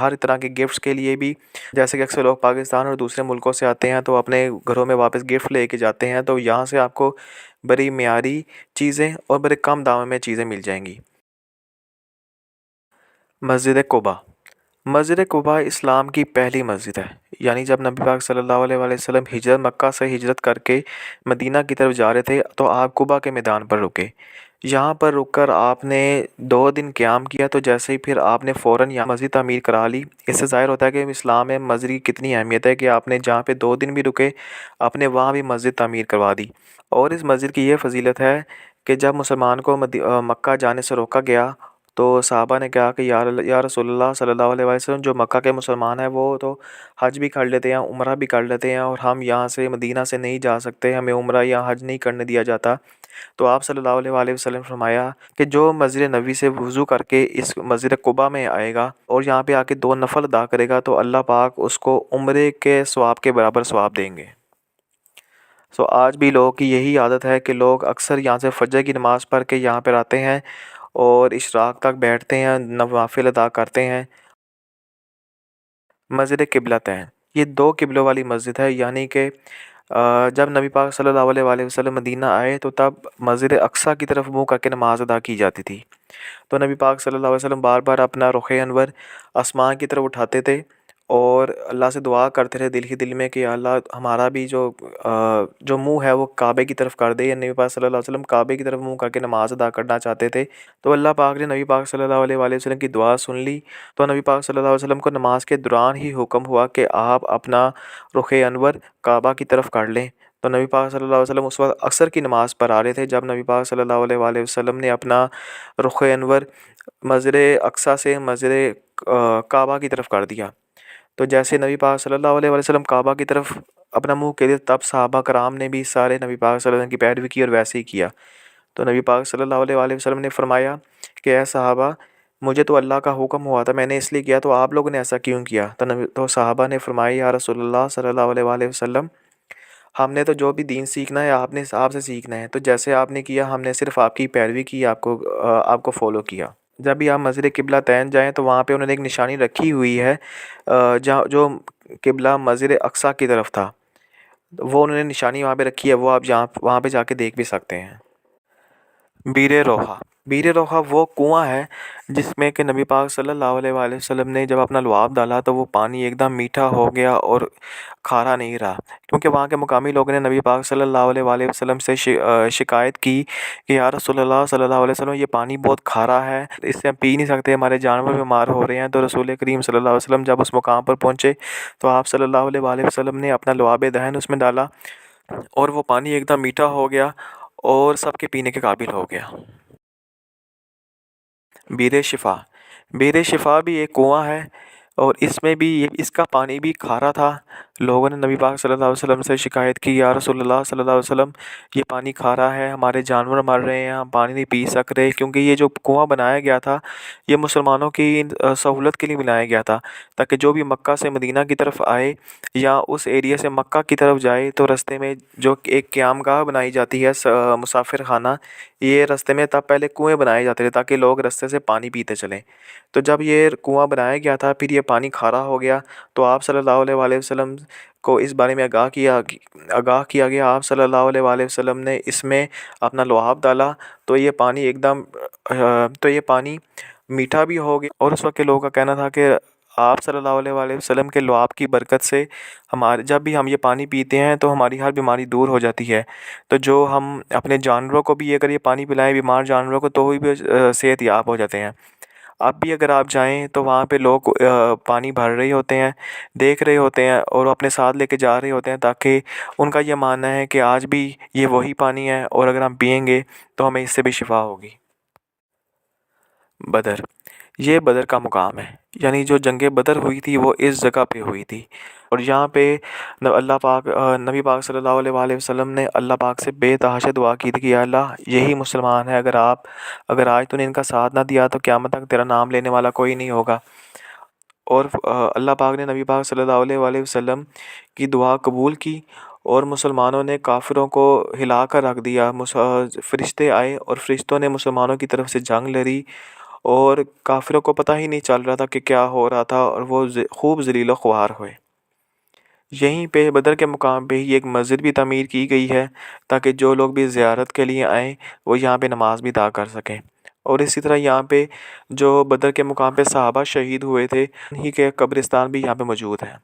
ہر طرح کے گفٹس کے لیے بھی، جیسے کہ اکثر لوگ پاکستان اور دوسرے ملکوں سے آتے ہیں تو اپنے گھروں میں واپس گفٹ لے کے جاتے ہیں، تو یہاں سے آپ کو بڑی معیاری چیزیں اور بڑے کم داموں میں چیزیں مل جائیں گی۔ مسجد قباء۔ مسجد قباء اسلام کی پہلی مسجد ہے، یعنی جب نبی پاک صلی اللہ علیہ وآلہ وسلم مکہ سے ہجرت کر کے مدینہ کی طرف جا رہے تھے تو آپ قباء کے میدان پر رکے۔ یہاں پر رک کر آپ نے 2 دن قیام کیا، تو جیسے ہی پھر آپ نے فوراً یہاں مسجد تعمیر کرا لی۔ اس سے ظاہر ہوتا ہے کہ اسلام میں مسجد کی کتنی اہمیت ہے کہ آپ نے جہاں پہ 2 دن بھی رکے آپ نے وہاں بھی مسجد تعمیر کروا دی۔ اور اس مسجد کی یہ فضیلت ہے کہ جب مسلمان کو مکہ جانے سے روکا گیا تو صحابہ نے کہا کہ یا رسول اللہ صلی اللہ علیہ وسلم، جو مکہ کے مسلمان ہیں وہ تو حج بھی کر لیتے ہیں، عمرہ بھی کر لیتے ہیں، اور ہم یہاں سے مدینہ سے نہیں جا سکتے، ہمیں عمرہ یا حج نہیں کرنے دیا جاتا۔ تو آپ صلی اللہ علیہ وآلہ وسلم نے فرمایا کہ جو مسجد نبوی سے وضو کر کے اس مسجد قباء میں آئے گا اور یہاں پہ آ کے 2 نفل ادا کرے گا تو اللہ پاک اس کو عمرے کے ثواب کے برابر ثواب دیں گے۔ آج بھی لوگوں کی یہی عادت ہے کہ لوگ اکثر یہاں سے فجر کی نماز پڑھ کے یہاں پر آتے ہیں اور اشراق تک بیٹھتے ہیں، نوافل ادا کرتے ہیں۔ مسجد قبلتین، یہ 2 قبلوں والی مسجد ہے، یعنی کہ جب نبی پاک صلی اللہ علیہ وآلہ وسلم مدینہ آئے تو تب مسجد اقصیٰ کی طرف منہ کر کے نماز ادا کی جاتی تھی، تو نبی پاک صلی اللہ علیہ وسلم بار بار اپنا رخ انور آسمان کی طرف اٹھاتے تھے اور اللہ سے دعا کرتے تھے دل ہی دل میں کہ یا اللہ ہمارا بھی جو منہ ہے وہ کعبے کی طرف کر دے، یا نبی پاک صلی اللہ علیہ وسلم کعبے کی طرف منہ کر کے نماز ادا کرنا چاہتے تھے، تو اللہ پاک نے نبی پاک صلی اللہ علیہ وآلہ وسلم کی دعا سن لی، تو نبی پاک صلی اللہ علیہ وسلم کو نماز کے دوران ہی حکم ہوا کہ آپ اپنا رخ انور کعبہ کی طرف کر لیں۔ تو نبی پاک صلی اللہ علیہ وسلم اس وقت عصر کی نماز پر آ رہے تھے جب نبی پاک صلی اللہ علیہ وآلہ وسلم نے اپنا رخ انور مسجد اقصیٰ سے مسجد کعبہ کی طرف کر دیا۔ تو جیسے نبی پاک صلی اللہ علیہ وسلم کعبہ کی طرف اپنا منہ کر دیا، تب صحابہ کرام نے بھی سارے نبی پاک صلی اللہ علیہ وسلم کی پیروی کی اور ویسے ہی کیا۔ تو نبی پاک صلی اللہ علیہ وآلہ وسلم نے فرمایا کہ اے صحابہ، مجھے تو اللہ کا حکم ہوا تھا، میں نے اس لیے کیا، تو آپ لوگوں نے ایسا کیوں کیا؟ تو صحابہ نے فرمایا یا رسول اللہ صلی اللہ علیہ وآلہ وسلم، ہم نے تو جو بھی دین سیکھنا ہے آپ نے آپ سے سیکھنا ہے، تو جیسے آپ نے کیا ہم نے صرف آپ کی پیروی کی، آپ کو فالو کیا۔ جب بھی آپ مسجد قبلتین جائیں تو وہاں پہ انہوں نے ایک نشانی رکھی ہوئی ہے، جو قبلہ مسجد اقصیٰ کی طرف تھا، وہ انہوں نے نشانی وہاں پہ رکھی ہے، وہ آپ وہاں پہ جا کے دیکھ بھی سکتے ہیں۔ بیر روحا۔ بیر روحا وہ کنواں ہے جس میں کہ نبی پاک صلی اللہ علیہ وآلہ وسلم نے جب اپنا لعاب ڈالا تو وہ پانی ایک دم میٹھا ہو گیا اور کھارا نہیں رہا، کیونکہ وہاں کے مقامی لوگوں نے نبی پاک صلی اللہ علیہ وآلہ وسلم سے شکایت کی کہ یا رسول اللہ صلی اللہ علیہ وسلم، یہ پانی بہت کھارا ہے، اس سے ہم پی نہیں سکتے، ہمارے جانور بیمار ہو رہے ہیں۔ تو رسول کریم صلی اللہ علیہ وسلم جب اس مقام پر پہنچے تو آپ صلی اللہ علیہ وآلہ وسلم نے اپنا لعاب دہن اس میں ڈالا اور وہ پانی ایک دم میٹھا ہو گیا اور سب کے پینے کے قابل ہو گیا۔ بیر شفا۔ بیر شفا بھی ایک کنواں ہے اور اس میں بھی اس کا پانی بھی کھارا تھا۔ لوگوں نے نبی پاک صلی اللہ علیہ وسلم سے شکایت کی یا رسول اللہ صلی اللہ علیہ وسلم، یہ پانی کھارا ہے، ہمارے جانور مر رہے ہیں، ہم پانی نہیں پی سک رہے، کیونکہ یہ جو کنواں بنایا گیا تھا یہ مسلمانوں کی سہولت کے لیے بنایا گیا تھا، تاکہ جو بھی مکہ سے مدینہ کی طرف آئے یا اس ایریا سے مکہ کی طرف جائے تو رستے میں جو ایک قیام گاہ بنائی جاتی ہے، مسافر خانہ، یہ رستے میں تب پہلے کنویں بنائے جاتے تھے تاکہ لوگ رستے سے پانی پیتے چلیں۔ تو جب یہ کنواں بنایا گیا تھا پھر یہ پانی کھارا ہو گیا، تو آپ صلی اللہ علیہ وآلہ وسلم کو اس بارے میں آگاہ کیا گیا۔ آپ صلی اللہ علیہ وآلہ وسلم نے اس میں اپنا لعاب ڈالا تو یہ پانی میٹھا بھی ہو گیا، اور اس وقت کے لوگوں کا کہنا تھا کہ آپ صلی اللہ علیہ وآلہ وسلم کے لعاب کی برکت سے جب بھی ہم یہ پانی پیتے ہیں تو ہماری ہر بیماری دور ہو جاتی ہے، تو جو ہم اپنے جانوروں کو بھی اگر یہ پانی پلائیں، بیمار جانوروں کو، تو وہ بھی صحت یاب ہو جاتے ہیں۔ اب بھی اگر آپ جائیں تو وہاں پہ لوگ پانی بھر رہے ہوتے ہیں، دیکھ رہے ہوتے ہیں اور اپنے ساتھ لے کے جا رہے ہوتے ہیں، تاکہ ان کا یہ ماننا ہے کہ آج بھی یہ وہی پانی ہے اور اگر ہم پئیں گے تو ہمیں اس سے بھی شفا ہوگی۔ بدر۔ یہ بدر کا مقام ہے، یعنی جو جنگ بدر ہوئی تھی وہ اس جگہ پہ ہوئی تھی، اور یہاں پہ نبی پاک صلی اللہ علیہ وآلہ وسلم نے اللہ پاک سے بے تحاشا دعا کی تھی کہ یا اللہ یہی مسلمان ہے، اگر آج تو نے ان کا ساتھ نہ دیا تو قیامت تک تیرا نام لینے والا کوئی نہیں ہوگا۔ اور اللہ پاک نے نبی پاک صلی اللہ علیہ وآلہ وسلم کی دعا قبول کی اور مسلمانوں نے کافروں کو ہلا کر رکھ دیا۔ فرشتے آئے اور فرشتوں نے مسلمانوں کی طرف سے جنگ لڑی اور کافروں کو پتہ ہی نہیں چل رہا تھا کہ کیا ہو رہا تھا، اور وہ خوب ذلیل و خوار ہوئے۔ یہیں پہ بدر کے مقام پہ ہی ایک مسجد بھی تعمیر کی گئی ہے، تاکہ جو لوگ بھی زیارت کے لیے آئیں وہ یہاں پہ نماز بھی ادا کر سکیں۔ اور اسی طرح یہاں پہ جو بدر کے مقام پہ صحابہ شہید ہوئے تھے، انہی کے قبرستان بھی یہاں پہ موجود ہیں۔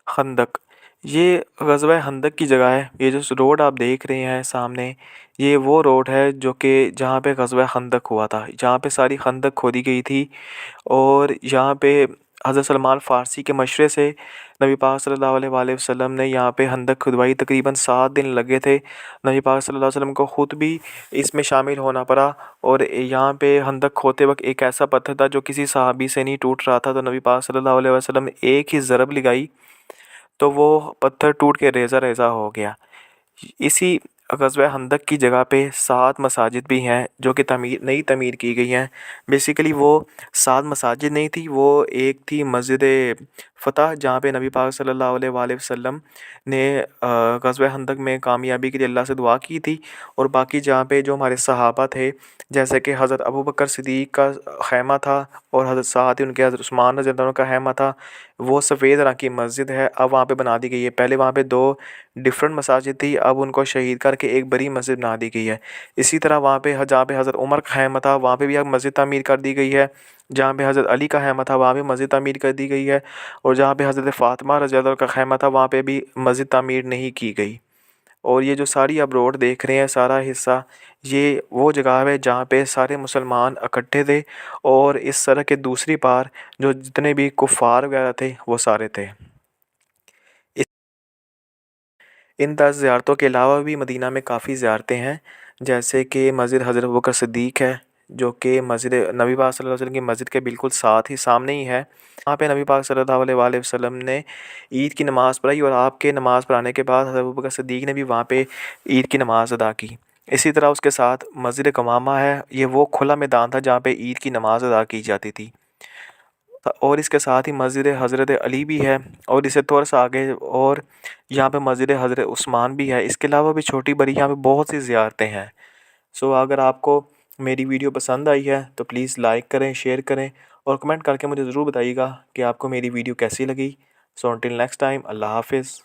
خندق، یہ غزوہ خندق کی جگہ ہے۔ یہ جو روڈ آپ دیکھ رہے ہیں سامنے، یہ وہ روڈ ہے جو کہ جہاں پہ غزوہ خندق ہوا تھا، جہاں پہ ساری خندق کھودی گئی تھی۔ اور یہاں پہ حضرت سلمان فارسی کے مشورے سے نبی پاک صلی اللہ علیہ وآلہ وسلم نے یہاں پہ خندق کھدوائی۔ تقریباً 7 دن لگے تھے نبی پاک صلی اللہ علیہ وسلم کو خود بھی اس میں شامل ہونا پڑا۔ اور یہاں پہ خندق کھودتے وقت ایک ایسا پتھر تھا جو کسی صحابی سے نہیں ٹوٹ رہا تھا، تو نبی پاک صلی اللہ علیہ وسلم نے ایک ہی ضرب لگائی تو وہ پتھر ٹوٹ کے ریزہ ریزہ ہو گیا۔ اسی غزوہ خندق کی جگہ پہ 7 مساجد بھی ہیں جو کہ نئی تعمیر کی گئی ہیں۔ بیسیکلی وہ 7 مساجد نہیں تھی، وہ ایک تھی مسجد فتح، جہاں پہ نبی پاک صلی اللہ علیہ وآلہ وسلم نے غزوہ خندق میں کامیابی کے لیے اللہ سے دعا کی تھی۔ اور باقی جہاں پہ جو ہمارے صحابہ تھے، جیسے کہ حضرت ابوبکر صدیق کا خیمہ تھا اور حضرت ساتھ ہی ان کے حضرت عثمان رضی اللہ عنہ کا خیمہ تھا، وہ سفید رنگ کی مسجد ہے، اب وہاں پہ بنا دی گئی ہے۔ پہلے وہاں پہ 2 ڈفرینٹ مساجد تھی، اب ان کو شہید کر کے ایک بڑی مسجد بنا دی گئی ہے۔ اسی طرح وہاں پہ جہاں پہ حضرت عمر کا خیمہ تھا، وہاں پہ بھی اب مسجد تعمیر کر دی گئی ہے۔ جہاں پہ حضرت علی کا خیمہ تھا، وہاں بھی مسجد تعمیر کر دی گئی ہے۔ اور جہاں پہ حضرت فاطمہ رضی اللہ عنہ کا خیمہ تھا، وہاں پہ بھی مسجد تعمیر نہیں کی گئی۔ اور یہ جو ساری آپ روڈ دیکھ رہے ہیں، سارا حصہ، یہ وہ جگہ ہے جہاں پہ سارے مسلمان اکٹھے تھے، اور اس سڑک کے دوسری پار جو جتنے بھی کفار وغیرہ تھے وہ سارے تھے۔ ان 10 زیارتوں کے علاوہ بھی مدینہ میں کافی زیارتیں ہیں، جیسے کہ مسجد حضرت ابوبکر صدیق ہے، جو کہ مسجد نبی پاک صلی اللہ علیہ وسلم کی مسجد کے بالکل ساتھ ہی سامنے ہی ہے۔ وہاں پہ نبی پاک صلی اللہ علیہ وآلہ وسلم نے عید کی نماز پڑھائی، اور آپ کے نماز پڑھانے کے بعد حضرت ابوبکر صدیق نے بھی وہاں پہ عید کی نماز ادا کی۔ اسی طرح اس کے ساتھ مسجد قمامہ ہے، یہ وہ کھلا میدان تھا جہاں پہ عید کی نماز ادا کی جاتی تھی۔ اور اس کے ساتھ ہی مسجد حضرت علی بھی ہے، اور اسے تھوڑا سا آگے اور یہاں پہ مسجد حضرت عثمان بھی ہے۔ اس کے علاوہ بھی چھوٹی بڑی یہاں پہ بہت سی زیارتیں ہیں۔ اگر آپ کو میری ویڈیو پسند آئی ہے تو پلیز لائک کریں، شیئر کریں، اور کمنٹ کر کے مجھے ضرور بتائیے گا کہ آپ کو میری ویڈیو کیسی لگی۔ انٹل نیکسٹ ٹائم، اللہ حافظ۔